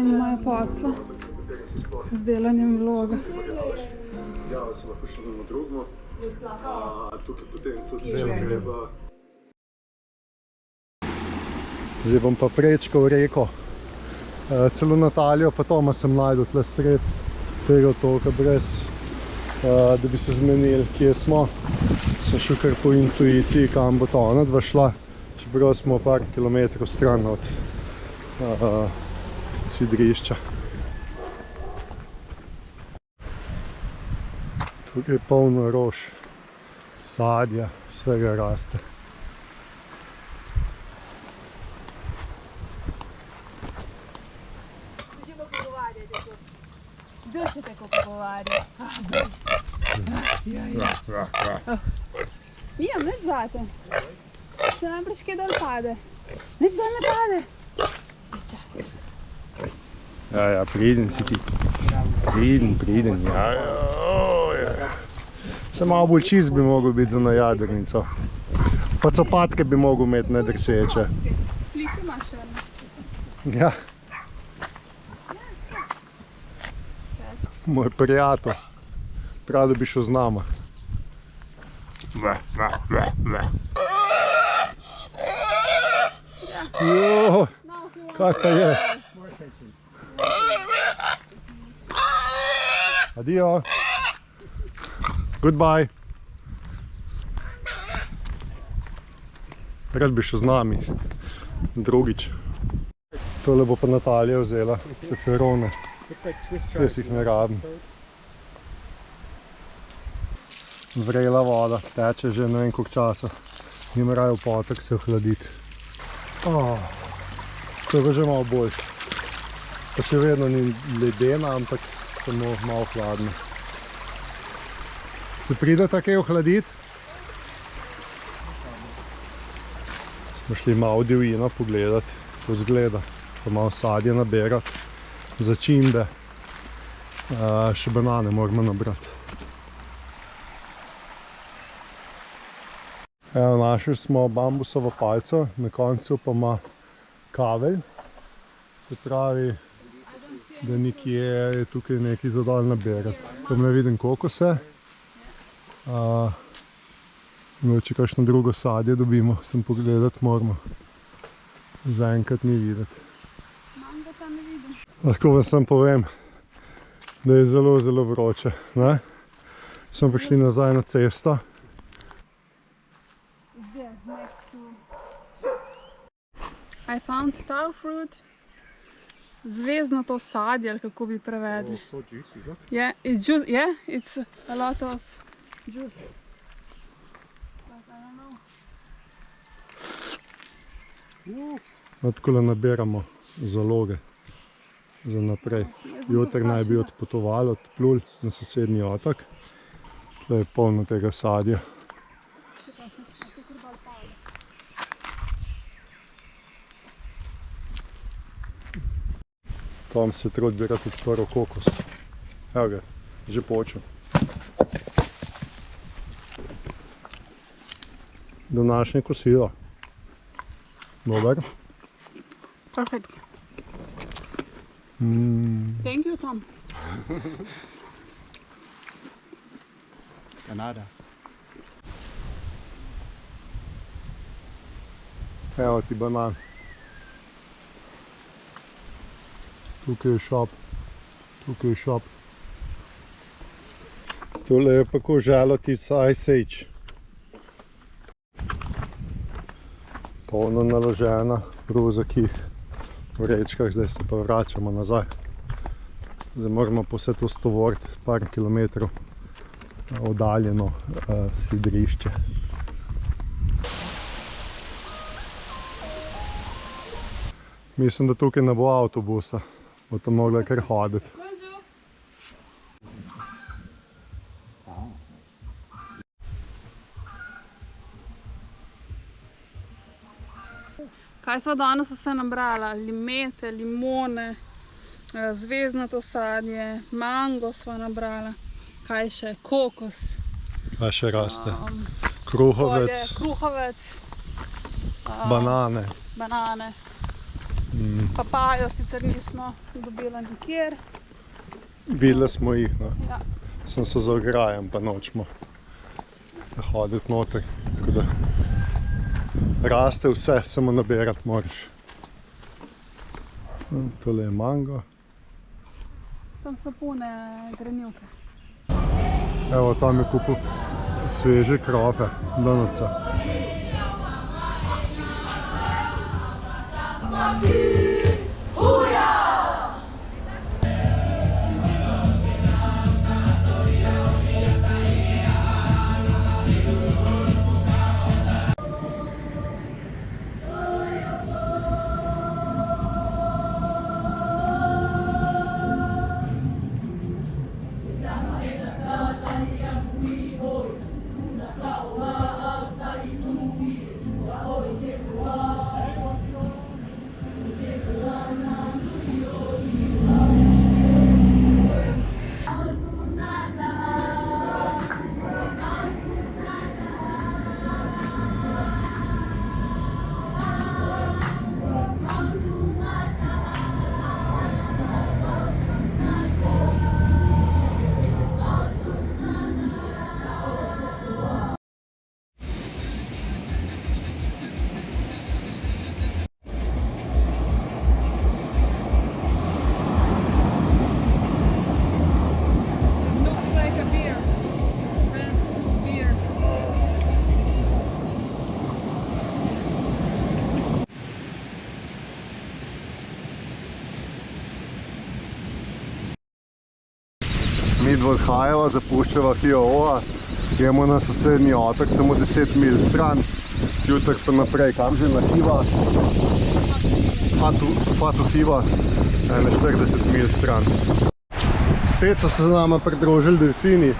eni imajo posla z delanjem vloga. Ja, se lahko še bomo drugmo. Tukaj potem tudi treba. Zdaj bom pa prečkal reko. Celo Natalijo pa Toma sem najdel tle sred tega otoka, brez da bi se zmenili, kje smo. Sem šel kar po intuiciji, kam bo ta onadva šla, čeprav smo par kilometrov stran od sidrišča. Tukaj je polno rož, sadja, vsega raste. Kdo se tako pogovarja? Imam, neč zate. Se najprej kaj dol pade. Neč dol ne pade. Ja, priden si ti. Priden, ja. Se malo bolj čist bi mogel biti za na jadrnico. Pa copatke bi mogel imeti, ne drseče. Flike imaš še? Ja. Moj prijatelj. Prav, da bi šel z nama. Jo, kaj pa je? Adijo. Goodbye. Rad bi šel z nami. Drugič. Tole bo pa Natalija vzela. Te ferone. Jaz jih ne rabim. Vrela voda, teče že ne vem koliko časa. Njim raje v potok se ohladiti. To je pa že malo boljše. Pa še vedno ni ledena, ampak samo malo hladno. Se pridete kaj ohladiti? Smo šli malo divjino pogledati, kako izgleda. Pa malo sadje naberati. Začimbe. Še banane moramo nabrati. Evo, našli smo bambusovo palico, na koncu pa ima kavelj. Se pravi, da nekje je tukaj nekaj za dol naberati. Tam ne vidim kokose. Če kakšno drugo sadje dobimo, sem pogledati moramo. Zaenkrat ni videti. Lahko vam sam povem, da je zelo, zelo vroče. Smo prišli nazaj na cesto. I found star fruit. Zvezdnato sadje, ali kako bi prevedli. Yeah, it's juice. Yeah, it's a lot of juice. But I don't know. Takole nabiramo zaloge za naprej. Jutri naj bi odpotovali, odpluli na sosednji otok. To je polno tega sadja. Tom se trudi bi rad odprl kokos. Evo ga, že počel. Današnje kosilo. Dober? Perfect. Thank you, Tom. Nada. Evo ti banan. Tukaj je šop. Tukaj je šop. Tole je pa ko žalotic Ice Age. Polno naložena v zakih, v rečkah, zdaj se pa vračamo nazaj. Zdaj moramo pa vse to stovoriti par kilometrov oddaljeno sidrišče. Mislim, da tukaj ne bo avtobusa, bo tam mogla kar hoditi. Kaj sva danes vse nabrala? Limete, limone, zvezdnato sadje, mango sva nabrala. Kaj še? Kokos. Kaj še raste? Kruhovec. Kruhovec. Banane. Banane. Papajo sicer nismo dobila nikjer. Videli smo jih, no. Ja. Sem se za ograjem, pa nočemo hoditi noter. Tako da raste vse, samo nabirati moraš. Tole je mango. Tam so pune grenivke. Evo, tam je kupil sveže krofe, donaca. Midva odhajava, zapuščava Hiooa, gremo na sosednji otok, samo 10 milj stran, jutrk pa naprej, kam že na Hiva? Fatu Hiva, 40 milj stran. Spet so se z nama pridružili delfini.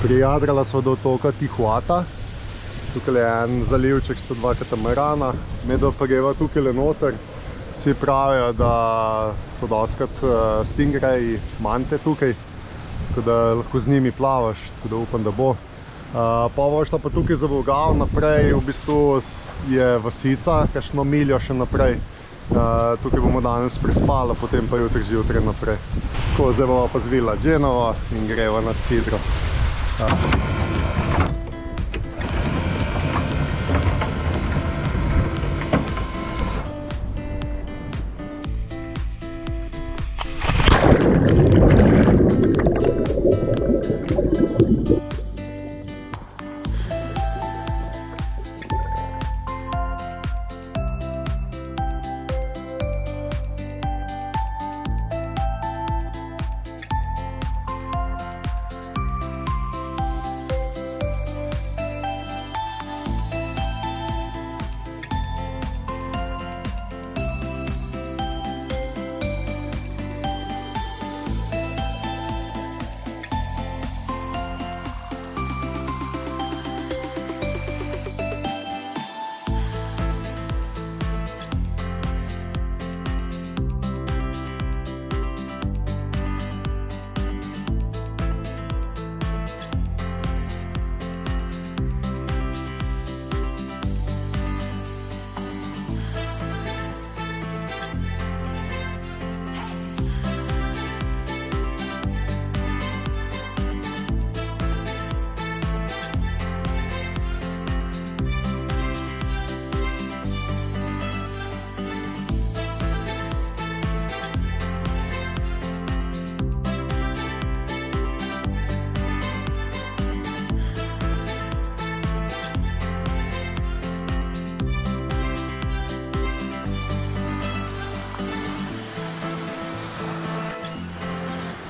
Prijadrala sva do otoka Tihuata, tukaj je en zalivček, 102 katamarana, medva pa greva tukaj noter. Vsi pravijo, da so dostikrat stingreji, mante tukaj, tako da lahko z njimi plavaš, tako da upam, da bo. Pa šla pa tukaj za Volgavo naprej, v bistvu je vasica, kakšno miljo še naprej. Tukaj bomo danes prespali, potem pa jutri zjutraj naprej. Tako, zdaj bomo pa zvila Genovo in greva na Sidro.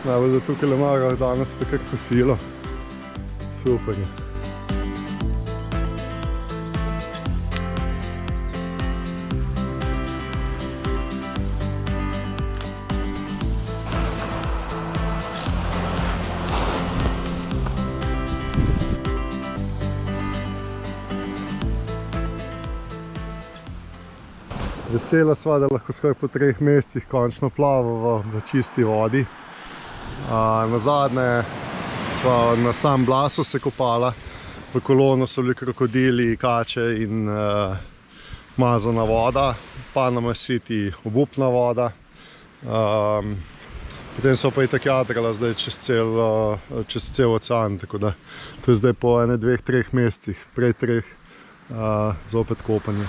Najbolj da tukaj le malo danes tako kosilo. Super je. Vesela sva, da lahko skoraj po 3 mesecih končno plavava v čisti vodi. Nazadnje sva na San Blasu se kopala, v kolonu so bili krokodili, kače in mazana voda, Panama City obupna voda. Potem so pa itak jadrala zdaj čez cel ocean, tako da to je zdaj po 1, 2, 3 mesecih, prej 3, zopet kopanje.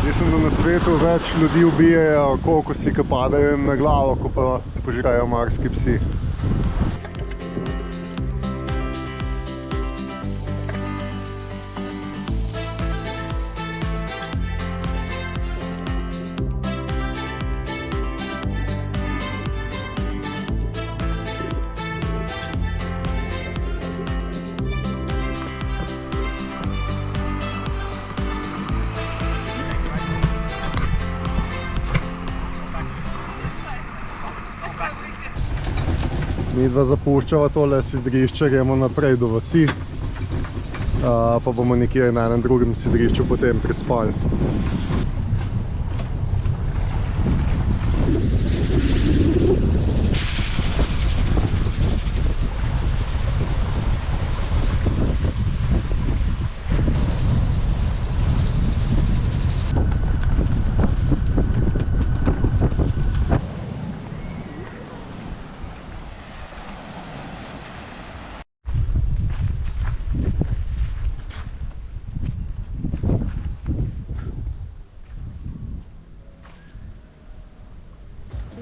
Mislim, da na svetu več ljudi ubijajo kokosi, ki padajo jim na glavo, ko pa požirajo morski psi. Midva zapuščava tole sidrišče, gremo naprej do vasi, pa bomo nekje na enem drugem sidrišču potem prispali.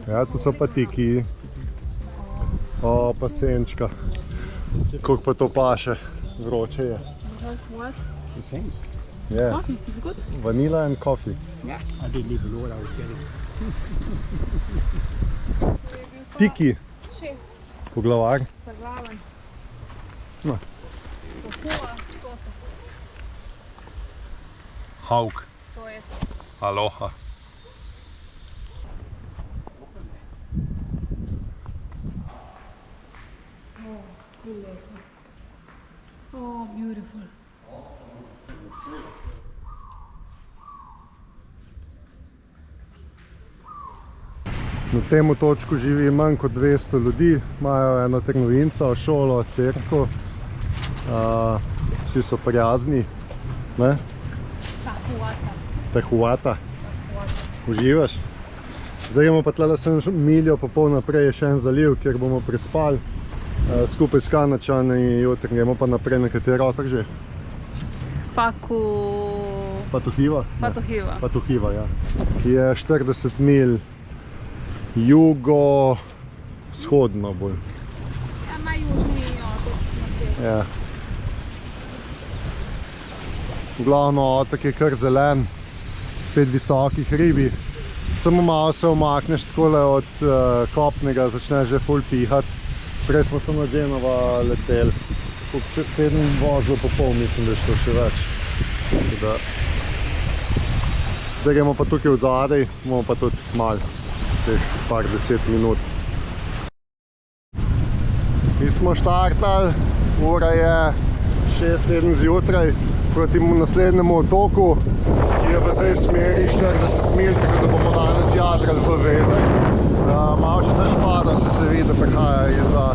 Ja, tu so pa tiki. O, pa senčka. Koliko pa to paše, vroče je. What? The same. Yes. Coffee, is it good? Vanilla and coffee. Yeah. I didn't even know what I was getting. Tiki, Šef, poglavar. poglaven. No. Pohua, škota. Hauk. To je. Aloha. Oh, beautiful. Na tem otočku živi manj kot 200 ljudi, imajo eno trgovinco, šolo, cerkev. Vsi so prijazni, ne? Tahuata. Tahuata. Uživaš? Zdaj gremo pa tlele sem miljo pa pol naprej, je še en zaliv, kjer bomo prispali. Skupaj s Kanačani, jutri gremo pa naprej na kateri otok že? Fatuhiva? Fatuhiva. Fatuhiva, ja. Ki je 40 milj jugo-vzhodno bolj. Ja, najjužni otok na svetu. Ja. Glavno otok je kar zelen, spet visoki hribi. Samo malo se omakneš takole od kopnega, začneš že ful pihati. Prej smo samo od Genova leteli, čez 7 vozil pa pol, mislim, da je šlo še več. Zdaj gremo pa tukaj v zadej, bomo pa tudi malo, teh par 10 minut. Mi smo štartali, ura je 6-7 zjutraj proti naslednjemu otoku, ki je v tej smeri 40 milj, tako da bomo danes jadrali v veter. Malo še dež pada, se vidi, da prihaja izza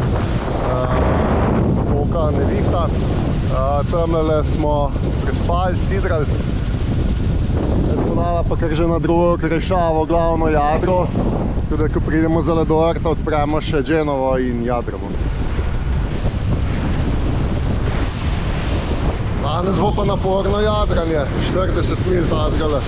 otoka nevihta. Tamle smo prispali, sidrali. Smo dala pa kar že na drugo krešavo, glavno jadro, tako da ko pridemo za Ledorta, odpremo še Genovo in jadramo. Danes bo pa naporno jadranje, 40 milj tazgale.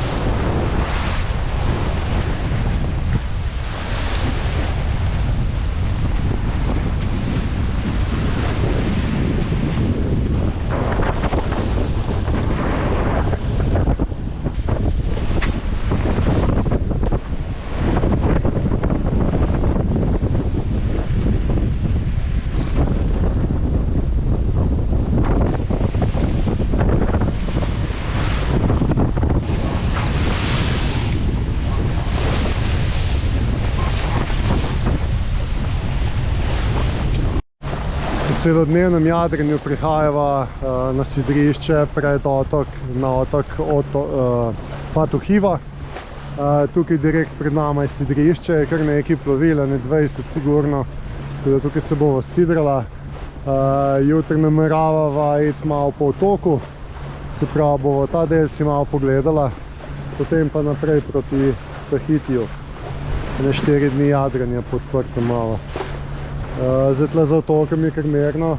celodnevnem jadranju prihajava na sidrišče pred otok, na otok Fatuhiva. Tukaj direkt pred nama je sidrišče, je kar nekaj plovil, ne 20 sigurno, tudi tukaj se bova sidrala. Jutri nameravava iti malo po otoku, se pravi bova ta del si malo pogledala, potem pa naprej proti Tahitiju. 4 dni jadranja pod odprtim malo. Zdaj tle za otokom je kar mirno,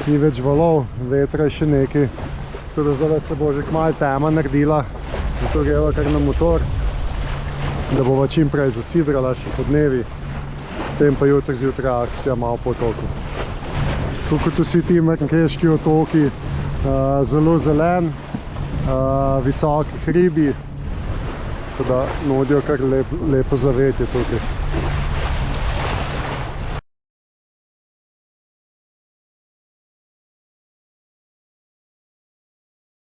ni več valov, vetra je še nekaj, tako da zdaj se bo že kmalu tema naredila, zato greva kar na motor, da bova čim prej zasidrala še po dnevi, potem pa jutri zjutraj akcija malo po otoku. Tako kot vsi ti mrnkeški otoki, zelo zelen, visoki hribi, tako da nudijo kar lepo zavetje tukaj.